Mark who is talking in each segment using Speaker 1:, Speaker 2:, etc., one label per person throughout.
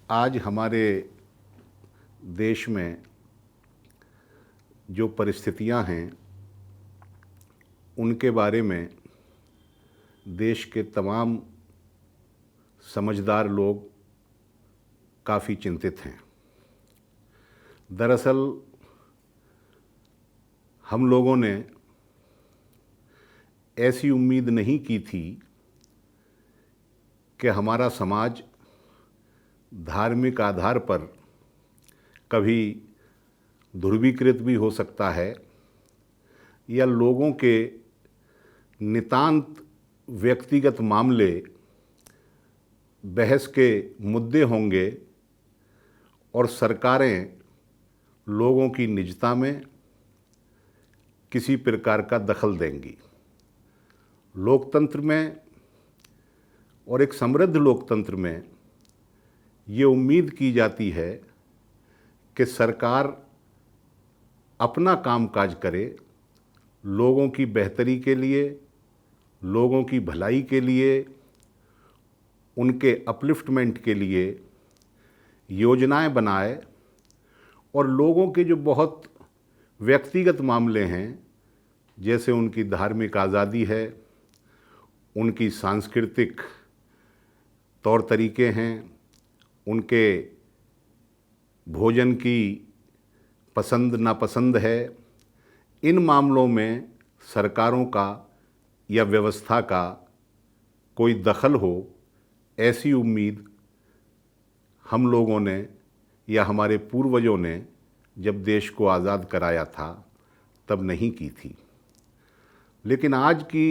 Speaker 1: आज हमारे देश में जो परिस्थितियां हैं उनके बारे में देश के तमाम समझदार लोग काफ़ी चिंतित हैं। दरअसल हम लोगों ने ऐसी उम्मीद नहीं की थी कि हमारा समाज धार्मिक आधार पर कभी ध्रुवीकृत भी हो सकता है या लोगों के नितांत व्यक्तिगत मामले बहस के मुद्दे होंगे और सरकारें लोगों की निजता में किसी प्रकार का दखल देंगी। लोकतंत्र में और एक समृद्ध लोकतंत्र में ये उम्मीद की जाती है कि सरकार अपना कामकाज करे, लोगों की बेहतरी के लिए, लोगों की भलाई के लिए, उनके अपलिफ्टमेंट के लिए योजनाएं बनाए और लोगों के जो बहुत व्यक्तिगत मामले हैं, जैसे उनकी धार्मिक आज़ादी है, उनकी सांस्कृतिक तौर तरीके हैं, उनके भोजन की पसंद नापसंद है, इन मामलों में सरकारों का या व्यवस्था का कोई दखल हो, ऐसी उम्मीद हम लोगों ने या हमारे पूर्वजों ने जब देश को आज़ाद कराया था तब नहीं की थी। लेकिन आज की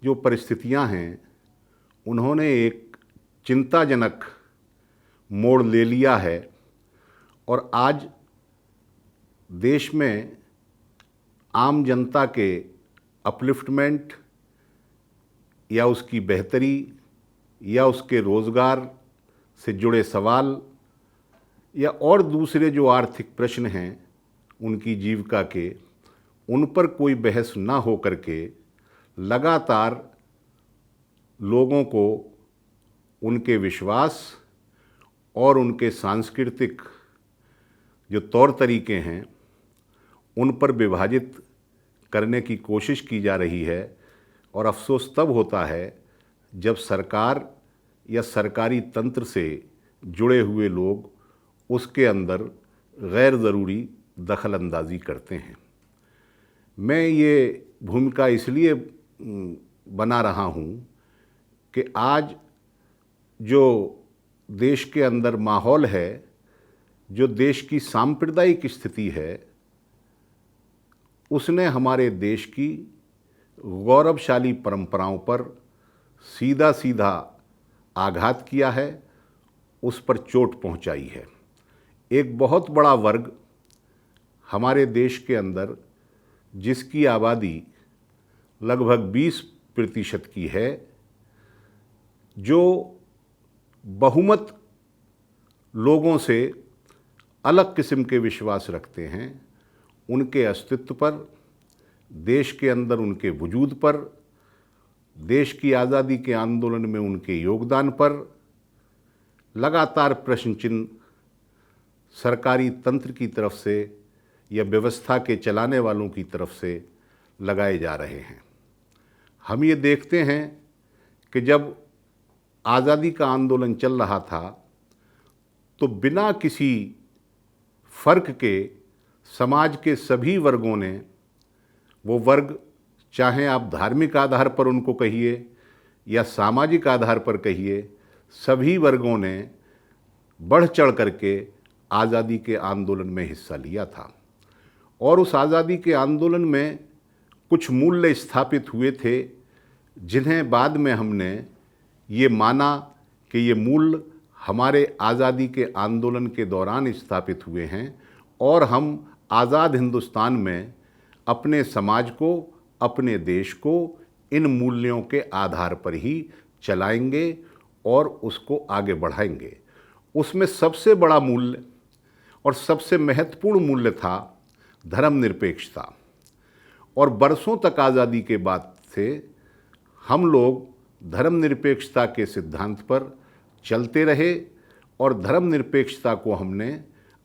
Speaker 1: जो परिस्थितियां हैं उन्होंने एक चिंताजनक मोड़ ले लिया है और आज देश में आम जनता के अपलिफ्टमेंट या उसकी बेहतरी या उसके रोज़गार से जुड़े सवाल या और दूसरे जो आर्थिक प्रश्न हैं उनकी जीविका के, उन पर कोई बहस ना हो करके लगातार लोगों को उनके विश्वास और उनके सांस्कृतिक जो तौर तरीके हैं उन पर विभाजित करने की कोशिश की जा रही है। और अफसोस तब होता है जब सरकार या सरकारी तंत्र से जुड़े हुए लोग उसके अंदर गैर ज़रूरी दखल अंदाज़ी करते हैं। मैं ये भूमिका इसलिए बना रहा हूँ कि आज जो देश के अंदर माहौल है, जो देश की सांप्रदायिक स्थिति है, उसने हमारे देश की गौरवशाली परंपराओं पर सीधा सीधा आघात किया है, उस पर चोट पहुंचाई है। एक बहुत बड़ा वर्ग हमारे देश के अंदर जिसकी आबादी लगभग 20% की है, जो बहुमत लोगों से अलग किस्म के विश्वास रखते हैं, उनके अस्तित्व पर, देश के अंदर उनके वजूद पर, देश की आज़ादी के आंदोलन में उनके योगदान पर लगातार प्रश्न चिन्ह सरकारी तंत्र की तरफ से या व्यवस्था के चलाने वालों की तरफ से लगाए जा रहे हैं। हम ये देखते हैं कि जब आज़ादी का आंदोलन चल रहा था तो बिना किसी फ़र्क के समाज के सभी वर्गों ने, वो वर्ग चाहे आप धार्मिक आधार पर उनको कहिए या सामाजिक आधार पर कहिए, सभी वर्गों ने बढ़ चढ़ करके आज़ादी के आंदोलन में हिस्सा लिया था। और उस आज़ादी के आंदोलन में कुछ मूल्य स्थापित हुए थे जिन्हें बाद में हमने ये माना कि ये मूल्य हमारे आज़ादी के आंदोलन के दौरान स्थापित हुए हैं और हम आज़ाद हिंदुस्तान में अपने समाज को, अपने देश को इन मूल्यों के आधार पर ही चलाएंगे और उसको आगे बढ़ाएंगे। उसमें सबसे बड़ा मूल्य और सबसे महत्वपूर्ण मूल्य था धर्मनिरपेक्षता। और बरसों तक आज़ादी के बाद से हम लोग धर्मनिरपेक्षता के सिद्धांत पर चलते रहे और धर्मनिरपेक्षता को हमने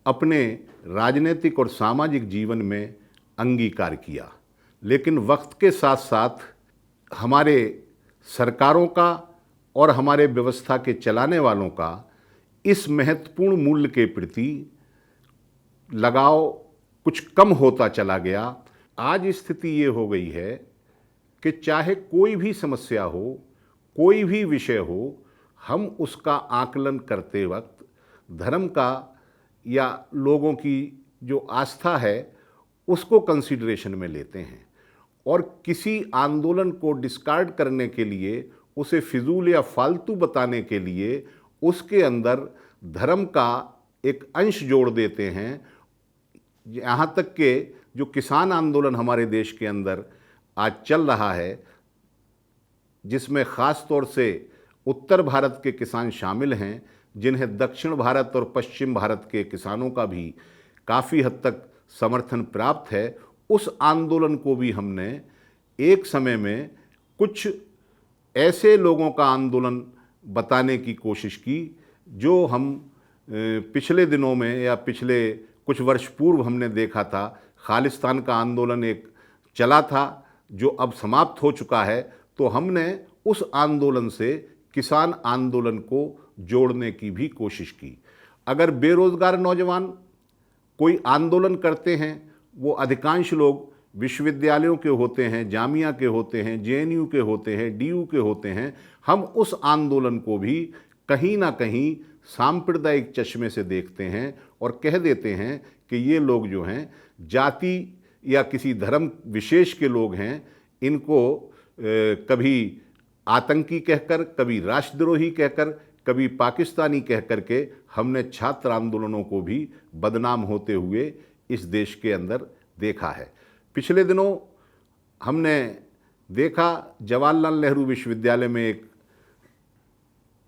Speaker 1: अपने राजनीतिक और सामाजिक जीवन में अंगीकार किया। लेकिन वक्त के साथ साथ हमारे सरकारों का और हमारे व्यवस्था के चलाने वालों का इस महत्वपूर्ण मूल्य के प्रति लगाव कुछ कम होता चला गया। आज स्थिति ये हो गई है कि चाहे कोई भी समस्या हो, कोई भी विषय हो, हम उसका आकलन करते वक्त धर्म का या लोगों की जो आस्था है उसको कंसीडरेशन में लेते हैं और किसी आंदोलन को डिस्कार्ड करने के लिए, उसे फिजूल या फालतू बताने के लिए उसके अंदर धर्म का एक अंश जोड़ देते हैं। यहाँ तक कि जो किसान आंदोलन हमारे देश के अंदर आज चल रहा है, जिसमें ख़ास तौर से उत्तर भारत के किसान शामिल हैं, जिन्हें दक्षिण भारत और पश्चिम भारत के किसानों का भी काफ़ी हद तक समर्थन प्राप्त है, उस आंदोलन को भी हमने एक समय में कुछ ऐसे लोगों का आंदोलन बताने की कोशिश की जो हम पिछले दिनों में या पिछले कुछ वर्ष पूर्व हमने देखा था। खालिस्तान का आंदोलन एक चला था जो अब समाप्त हो चुका है, तो हमने उस आंदोलन से किसान आंदोलन को जोड़ने की भी कोशिश की। अगर बेरोज़गार नौजवान कोई आंदोलन करते हैं, वो अधिकांश लोग विश्वविद्यालयों के होते हैं, जामिया के होते हैं, जेएनयू के होते हैं, डीयू के होते हैं, हम उस आंदोलन को भी कहीं ना कहीं सांप्रदायिक चश्मे से देखते हैं और कह देते हैं कि ये लोग जो हैं जाति या किसी धर्म विशेष के लोग हैं, इनको कभी आतंकी कहकर, कभी राष्ट्रद्रोही कहकर, कभी पाकिस्तानी कहकर के हमने छात्र आंदोलनों को भी बदनाम होते हुए इस देश के अंदर देखा है। पिछले दिनों हमने देखा जवाहरलाल नेहरू विश्वविद्यालय में एक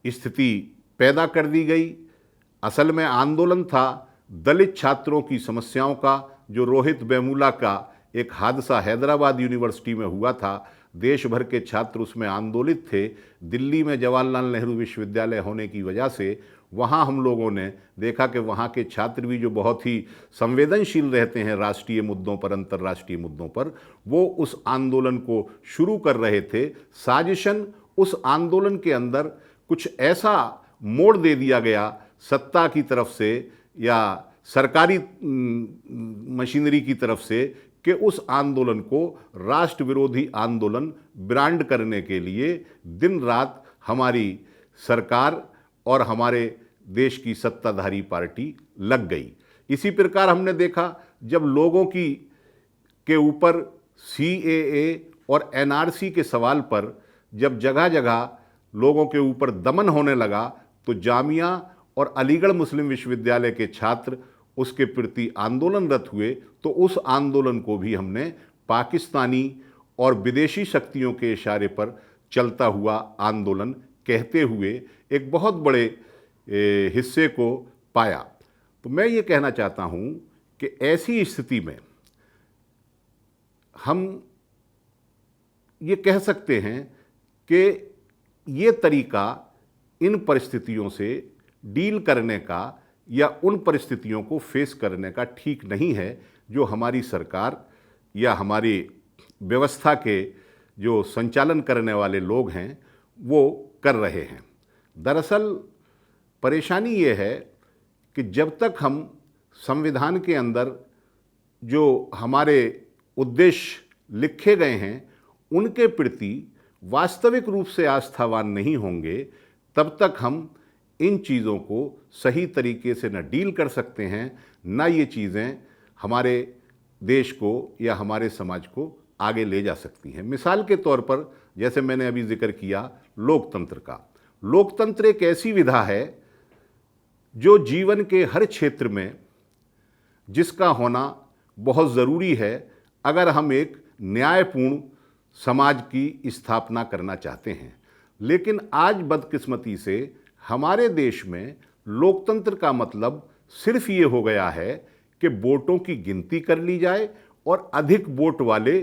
Speaker 1: स्थिति पैदा कर दी गई। असल में आंदोलन था दलित छात्रों की समस्याओं का, जो रोहित वेमुला का एक हादसा हैदराबाद यूनिवर्सिटी में हुआ था। देश भर के छात्र उसमें आंदोलित थे। दिल्ली में जवाहरलाल नेहरू विश्वविद्यालय होने की वजह से वहाँ हम लोगों ने देखा कि वहाँ के छात्र भी जो बहुत ही संवेदनशील रहते हैं राष्ट्रीय मुद्दों पर, अंतर्राष्ट्रीय मुद्दों पर, वो उस आंदोलन को शुरू कर रहे थे। साजिशन उस आंदोलन के अंदर कुछ ऐसा मोड़ दे दिया गया सत्ता की तरफ से या सरकारी मशीनरी की तरफ से कि उस आंदोलन को राष्ट्र विरोधी आंदोलन ब्रांड करने के लिए दिन रात हमारी सरकार और हमारे देश की सत्ताधारी पार्टी लग गई। इसी प्रकार हमने देखा जब लोगों के ऊपर सीएए और एनआरसी के सवाल पर जब जगह जगह लोगों के ऊपर दमन होने लगा, तो जामिया और अलीगढ़ मुस्लिम विश्वविद्यालय के छात्र उसके प्रति आंदोलनरत हुए। तो उस आंदोलन को भी हमने पाकिस्तानी और विदेशी शक्तियों के इशारे पर चलता हुआ आंदोलन कहते हुए एक बहुत बड़े हिस्से को पाया। तो मैं ये कहना चाहता हूँ कि ऐसी स्थिति में हम ये कह सकते हैं कि ये तरीका इन परिस्थितियों से डील करने का या उन परिस्थितियों को फेस करने का ठीक नहीं है जो हमारी सरकार या हमारी व्यवस्था के जो संचालन करने वाले लोग हैं वो कर रहे हैं। दरअसल परेशानी ये है कि जब तक हम संविधान के अंदर जो हमारे उद्देश्य लिखे गए हैं उनके प्रति वास्तविक रूप से आस्थावान नहीं होंगे, तब तक हम इन चीज़ों को सही तरीके से न डील कर सकते हैं, न ये चीज़ें हमारे देश को या हमारे समाज को आगे ले जा सकती हैं। मिसाल के तौर पर जैसे मैंने अभी जिक्र किया लोकतंत्र का। लोकतंत्र एक ऐसी विधा है जो जीवन के हर क्षेत्र में जिसका होना बहुत ज़रूरी है अगर हम एक न्यायपूर्ण समाज की स्थापना करना चाहते हैं। लेकिन आज बदकिस्मती से हमारे देश में लोकतंत्र का मतलब सिर्फ ये हो गया है कि वोटों की गिनती कर ली जाए और अधिक वोट वाले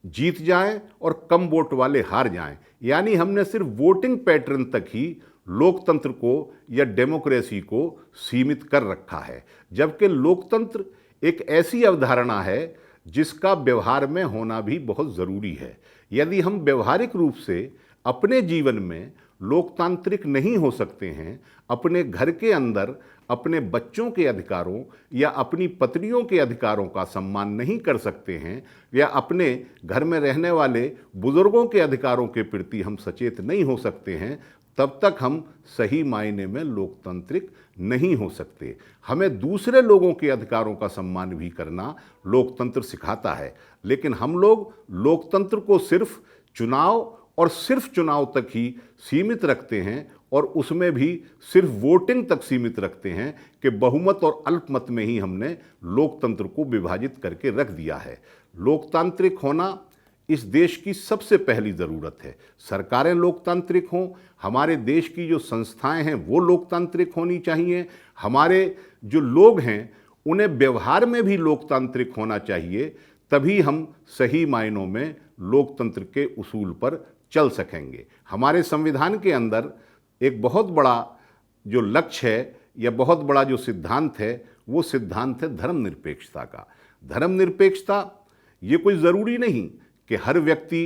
Speaker 1: जीत जाएं और कम वोट वाले हार जाएं। यानी हमने सिर्फ वोटिंग पैटर्न तक ही लोकतंत्र को या डेमोक्रेसी को सीमित कर रखा है, जबकि लोकतंत्र एक ऐसी अवधारणा है जिसका व्यवहार में होना भी बहुत ज़रूरी है। यदि हम व्यवहारिक रूप से अपने जीवन में लोकतांत्रिक नहीं हो सकते हैं, अपने घर के अंदर अपने बच्चों के अधिकारों या अपनी पत्नियों के अधिकारों का सम्मान नहीं कर सकते हैं, या अपने घर में रहने वाले बुजुर्गों के अधिकारों के प्रति हम सचेत नहीं हो सकते हैं, तब तक हम सही मायने में लोकतांत्रिक नहीं हो सकते। हमें दूसरे लोगों के अधिकारों का सम्मान भी करना लोकतंत्र सिखाता है, लेकिन हम लोग लोकतंत्र को सिर्फ चुनाव और सिर्फ चुनाव तक ही सीमित रखते हैं, और उसमें भी सिर्फ वोटिंग तक सीमित रखते हैं कि बहुमत और अल्पमत में ही हमने लोकतंत्र को विभाजित करके रख दिया है। लोकतांत्रिक होना इस देश की सबसे पहली ज़रूरत है। सरकारें लोकतांत्रिक हों, हमारे देश की जो संस्थाएं हैं वो लोकतांत्रिक होनी चाहिए, हमारे जो लोग हैं उन्हें व्यवहार में भी लोकतांत्रिक होना चाहिए, तभी हम सही मायनों में लोकतंत्र के उसूल पर चल सकेंगे। हमारे संविधान के अंदर एक बहुत बड़ा जो लक्ष्य है या बहुत बड़ा जो सिद्धांत है, वो सिद्धांत है धर्मनिरपेक्षता का। धर्मनिरपेक्षता ये कोई ज़रूरी नहीं कि हर व्यक्ति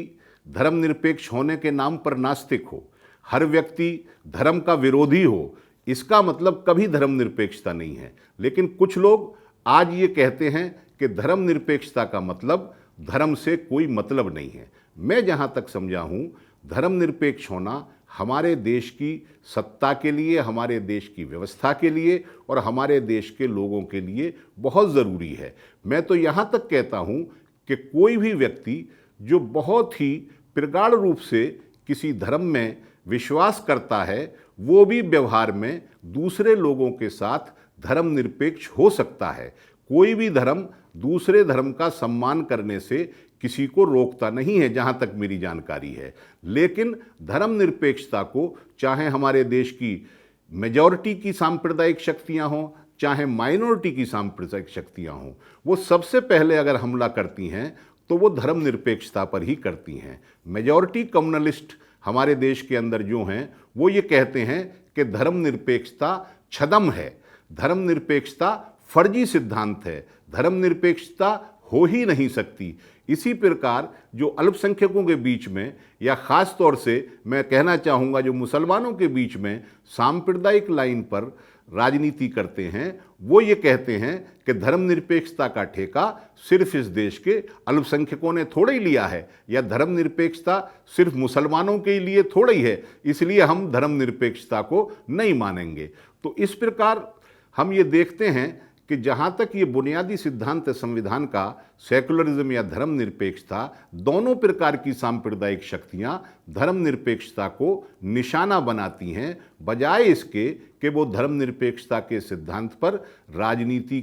Speaker 1: धर्मनिरपेक्ष होने के नाम पर नास्तिक हो, हर व्यक्ति धर्म का विरोधी हो, इसका मतलब कभी धर्मनिरपेक्षता नहीं है। लेकिन कुछ लोग आज ये कहते हैं कि धर्मनिरपेक्षता का मतलब धर्म से कोई मतलब नहीं है। मैं जहाँ तक समझा हूँ, धर्मनिरपेक्ष होना हमारे देश की सत्ता के लिए, हमारे देश की व्यवस्था के लिए और हमारे देश के लोगों के लिए बहुत ज़रूरी है। मैं तो यहाँ तक कहता हूँ कि कोई भी व्यक्ति जो बहुत ही प्रगाढ़ रूप से किसी धर्म में विश्वास करता है, वो भी व्यवहार में दूसरे लोगों के साथ धर्मनिरपेक्ष हो सकता है। कोई भी धर्म दूसरे धर्म का सम्मान करने से किसी को रोकता नहीं है, जहाँ तक मेरी जानकारी है। लेकिन धर्मनिरपेक्षता को चाहे हमारे देश की मेजॉरिटी की सांप्रदायिक शक्तियाँ हों, चाहे माइनॉरिटी की सांप्रदायिक शक्तियाँ हों, वो सबसे पहले अगर हमला करती हैं तो वो धर्मनिरपेक्षता पर ही करती हैं। मेजॉरिटी कम्युनलिस्ट हमारे देश के अंदर जो हैं, वो ये कहते हैं कि धर्मनिरपेक्षता छद्म है, धर्मनिरपेक्षता फर्जी सिद्धांत है, धर्मनिरपेक्षता हो ही नहीं सकती। इसी प्रकार जो अल्पसंख्यकों के बीच में, या ख़ास तौर से मैं कहना चाहूँगा जो मुसलमानों के बीच में सांप्रदायिक लाइन पर राजनीति करते हैं, वो ये कहते हैं कि धर्मनिरपेक्षता का ठेका सिर्फ इस देश के अल्पसंख्यकों ने थोड़ा ही लिया है, या धर्मनिरपेक्षता सिर्फ मुसलमानों के लिए थोड़ा ही है, इसलिए हम धर्मनिरपेक्षता को नहीं मानेंगे। तो इस प्रकार हम ये देखते हैं कि जहाँ तक ये बुनियादी सिद्धांत है संविधान का, सेकुलरिज्म या धर्मनिरपेक्षता, दोनों प्रकार की सांप्रदायिक शक्तियाँ धर्मनिरपेक्षता को निशाना बनाती हैं, बजाय इसके कि वो धर्मनिरपेक्षता के सिद्धांत पर राजनीति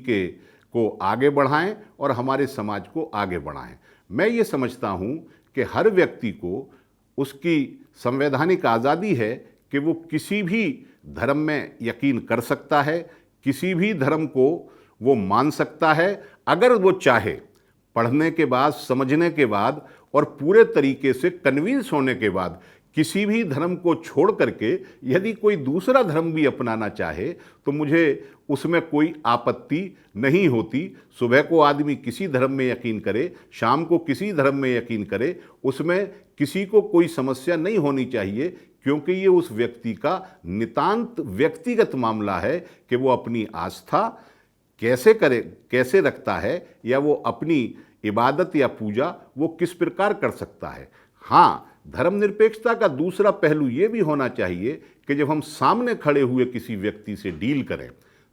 Speaker 1: को आगे बढ़ाएं और हमारे समाज को आगे बढ़ाएं। मैं ये समझता हूँ कि हर व्यक्ति को उसकी संवैधानिक आज़ादी है कि वो किसी भी धर्म में यकीन कर सकता है, किसी भी धर्म को वो मान सकता है, अगर वो चाहे। पढ़ने के बाद, समझने के बाद और पूरे तरीके से कन्विंस होने के बाद किसी भी धर्म को छोड़ करके यदि कोई दूसरा धर्म भी अपनाना चाहे तो मुझे उसमें कोई आपत्ति नहीं होती। सुबह को आदमी किसी धर्म में यकीन करे, शाम को किसी धर्म में यकीन करे, उसमें किसी को कोई समस्या नहीं होनी चाहिए, क्योंकि ये उस व्यक्ति का नितांत व्यक्तिगत मामला है कि वो अपनी आस्था कैसे करे, कैसे रखता है, या वो अपनी इबादत या पूजा वो किस प्रकार कर सकता है। हाँ, धर्मनिरपेक्षता का दूसरा पहलू ये भी होना चाहिए कि जब हम सामने खड़े हुए किसी व्यक्ति से डील करें,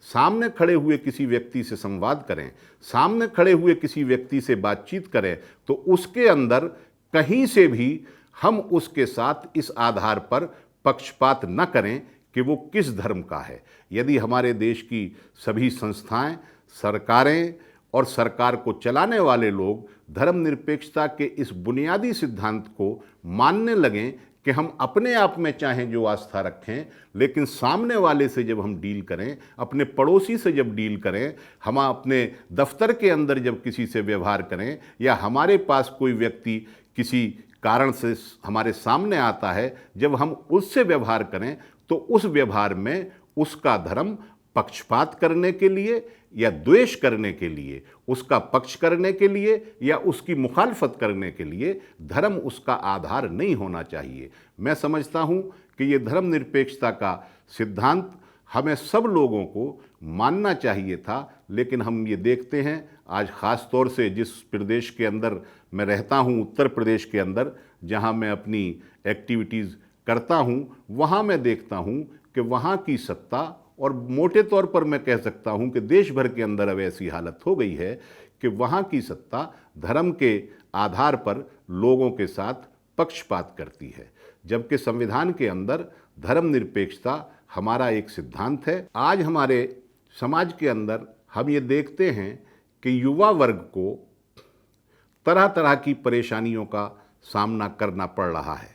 Speaker 1: सामने खड़े हुए किसी व्यक्ति से संवाद करें, सामने खड़े हुए किसी व्यक्ति से बातचीत करें, तो उसके अंदर कहीं से भी हम उसके साथ इस आधार पर पक्षपात न करें कि वो किस धर्म का है। यदि हमारे देश की सभी संस्थाएं, सरकारें और सरकार को चलाने वाले लोग धर्मनिरपेक्षता के इस बुनियादी सिद्धांत को मानने लगें कि हम अपने आप में चाहें जो आस्था रखें, लेकिन सामने वाले से जब हम डील करें, अपने पड़ोसी से जब डील करें, हम अपने दफ्तर के अंदर जब किसी से व्यवहार करें, या हमारे पास कोई व्यक्ति किसी कारण से हमारे सामने आता है, जब हम उससे व्यवहार करें, तो उस व्यवहार में उसका धर्म पक्षपात करने के लिए या द्वेष करने के लिए, उसका पक्ष करने के लिए या उसकी मुखालफत करने के लिए धर्म उसका आधार नहीं होना चाहिए। मैं समझता हूँ कि ये धर्मनिरपेक्षता का सिद्धांत हमें सब लोगों को मानना चाहिए था, लेकिन हम ये देखते हैं आज ख़ास तौर से जिस प्रदेश के अंदर मैं रहता हूँ, उत्तर प्रदेश के अंदर, जहाँ मैं अपनी एक्टिविटीज़ करता हूँ, वहाँ मैं देखता हूँ कि वहाँ की सत्ता, और मोटे तौर पर मैं कह सकता हूँ कि देश भर के अंदर अब ऐसी हालत हो गई है कि वहाँ की सत्ता धर्म के आधार पर लोगों के साथ पक्षपात करती है, जबकि संविधान के अंदर धर्मनिरपेक्षता हमारा एक सिद्धांत है। आज हमारे समाज के अंदर हम ये देखते हैं कि युवा वर्ग को तरह तरह की परेशानियों का सामना करना पड़ रहा है।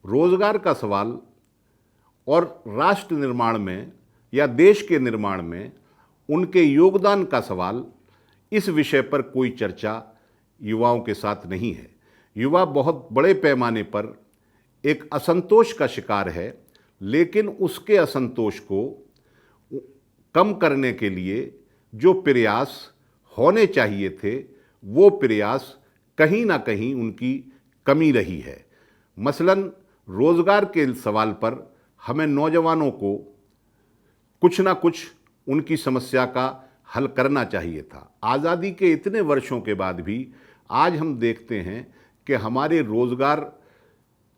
Speaker 1: रोज़गार का सवाल और राष्ट्र निर्माण में या देश के निर्माण में उनके योगदान का सवाल, इस विषय पर कोई चर्चा युवाओं के साथ नहीं है। युवा बहुत बड़े पैमाने पर एक असंतोष का शिकार है, लेकिन उसके असंतोष को कम करने के लिए जो प्रयास होने चाहिए थे, वो प्रयास कहीं ना कहीं उनकी कमी रही है। मसलन रोज़गार के सवाल पर हमें नौजवानों को कुछ ना कुछ उनकी समस्या का हल करना चाहिए था। आज़ादी के इतने वर्षों के बाद भी आज हम देखते हैं कि हमारे रोज़गार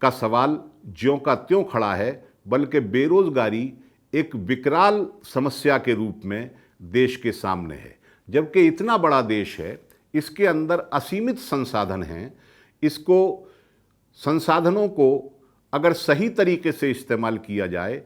Speaker 1: का सवाल ज्यों का त्यों खड़ा है, बल्कि बेरोज़गारी एक विकराल समस्या के रूप में देश के सामने है। जबकि इतना बड़ा देश है, इसके अंदर असीमित संसाधन हैं, इसको संसाधनों को अगर सही तरीके से इस्तेमाल किया जाए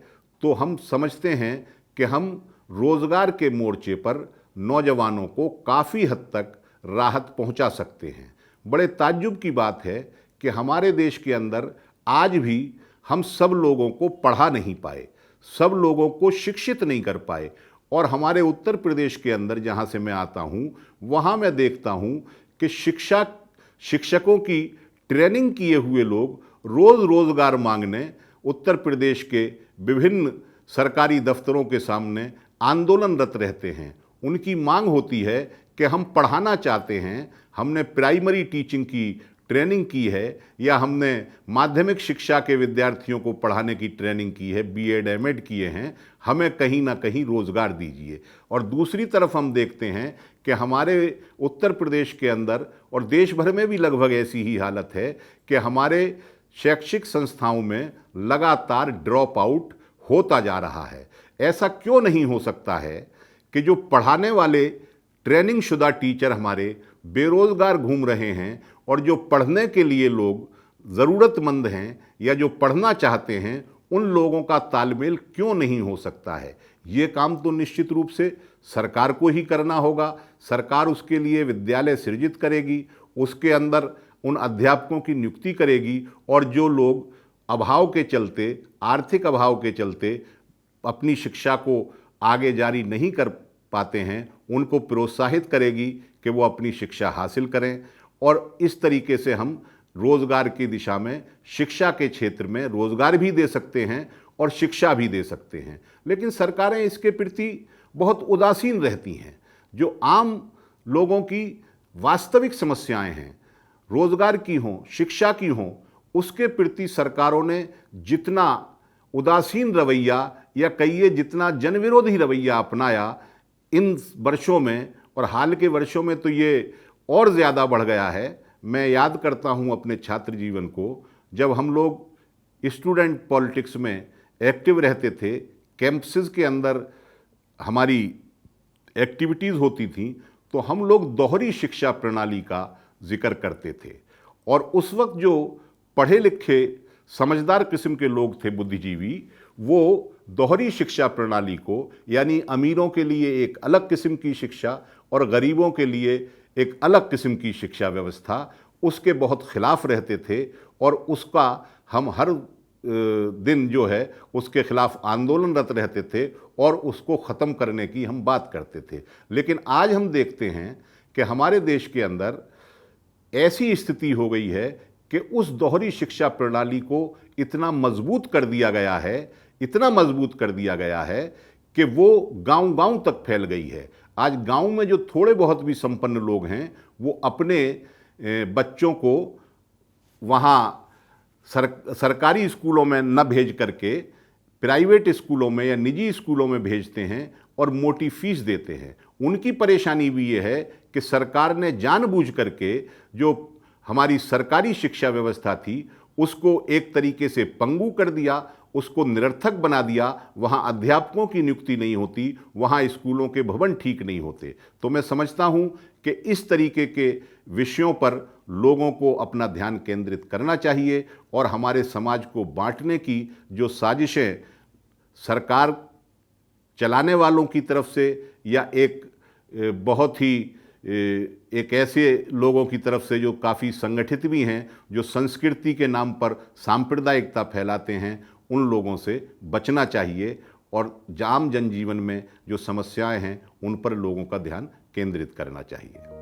Speaker 1: तो हम समझते हैं कि हम रोज़गार के मोर्चे पर नौजवानों को काफ़ी हद तक राहत पहुंचा सकते हैं। बड़े ताज्जुब की बात है कि हमारे देश के अंदर आज भी हम सब लोगों को पढ़ा नहीं पाए, सब लोगों को शिक्षित नहीं कर पाए। और हमारे उत्तर प्रदेश के अंदर जहाँ से मैं आता हूँ, वहाँ मैं देखता हूँ कि शिक्षकों की ट्रेनिंग किए हुए लोग रोज़ रोज़गार मांगने उत्तर प्रदेश के विभिन्न सरकारी दफ्तरों के सामने आंदोलनरत रहते हैं। उनकी मांग होती है कि हम पढ़ाना चाहते हैं, हमने प्राइमरी टीचिंग की ट्रेनिंग की है या हमने माध्यमिक शिक्षा के विद्यार्थियों को पढ़ाने की ट्रेनिंग की है, बीएड एमएड किए हैं, हमें कहीं ना कहीं रोज़गार दीजिए। और दूसरी तरफ हम देखते हैं कि हमारे उत्तर प्रदेश के अंदर और देश भर में भी लगभग ऐसी ही हालत है कि हमारे शैक्षिक संस्थाओं में लगातार ड्रॉप आउट होता जा रहा है। ऐसा क्यों नहीं हो सकता है कि जो पढ़ाने वाले ट्रेनिंग शुदा टीचर हमारे बेरोज़गार घूम रहे हैं और जो पढ़ने के लिए लोग ज़रूरतमंद हैं या जो पढ़ना चाहते हैं, उन लोगों का तालमेल क्यों नहीं हो सकता है? ये काम तो निश्चित रूप से सरकार को ही करना होगा। सरकार उसके लिए विद्यालय सृजित करेगी, उसके अंदर उन अध्यापकों की नियुक्ति करेगी, और जो लोग अभाव के चलते, आर्थिक अभाव के चलते अपनी शिक्षा को आगे जारी नहीं कर पाते हैं, उनको प्रोत्साहित करेगी कि वो अपनी शिक्षा हासिल करें। और इस तरीके से हम रोज़गार की दिशा में, शिक्षा के क्षेत्र में रोज़गार भी दे सकते हैं और शिक्षा भी दे सकते हैं। लेकिन सरकारें इसके प्रति बहुत उदासीन रहती हैं। जो आम लोगों की वास्तविक समस्याएं हैं, रोज़गार की हों, शिक्षा की हों, उसके प्रति सरकारों ने जितना उदासीन रवैया या कहिए जितना जनविरोधी रवैया अपनाया इन वर्षों में, और हाल के वर्षों में तो ये और ज़्यादा बढ़ गया है। मैं याद करता हूँ अपने छात्र जीवन को, जब हम लोग स्टूडेंट पॉलिटिक्स में एक्टिव रहते थे, कैंपसेस के अंदर हमारी एक्टिविटीज़ होती थी, तो हम लोग दोहरी शिक्षा प्रणाली का जिक्र करते थे। और उस वक्त जो पढ़े लिखे समझदार किस्म के लोग थे, बुद्धिजीवी, वो दोहरी शिक्षा प्रणाली को, यानी अमीरों के लिए एक अलग किस्म की शिक्षा और गरीबों के लिए एक अलग किस्म की शिक्षा व्यवस्था, उसके बहुत खिलाफ रहते थे। और उसका हम हर दिन जो है उसके खिलाफ आंदोलनरत रहते थे और उसको ख़त्म करने की हम बात करते थे। लेकिन आज हम देखते हैं कि हमारे देश के अंदर ऐसी स्थिति हो गई है कि उस दोहरी शिक्षा प्रणाली को इतना मजबूत कर दिया गया है इतना मजबूत कर दिया गया है कि वो गांव-गांव तक फैल गई है। आज गांव में जो थोड़े बहुत भी संपन्न लोग हैं, वो अपने बच्चों को वहाँ सरकारी स्कूलों में न भेज करके प्राइवेट स्कूलों में या निजी स्कूलों में भेजते हैं और मोटी फीस देते हैं। उनकी परेशानी भी ये है कि सरकार ने जानबूझ करके जो हमारी सरकारी शिक्षा व्यवस्था थी उसको एक तरीके से पंगु कर दिया, उसको निरर्थक बना दिया। वहाँ अध्यापकों की नियुक्ति नहीं होती, वहाँ स्कूलों के भवन ठीक नहीं होते। तो मैं समझता हूँ कि इस तरीके के विषयों पर लोगों को अपना ध्यान केंद्रित करना चाहिए और हमारे समाज को बांटने की जो साजिशें सरकार चलाने वालों की तरफ से या एक बहुत ही एक ऐसे लोगों की तरफ से जो काफ़ी संगठित भी हैं, जो संस्कृति के नाम पर सांप्रदायिकता फैलाते हैं, उन लोगों से बचना चाहिए और आम जनजीवन में जो समस्याएं हैं उन पर लोगों का ध्यान केंद्रित करना चाहिए।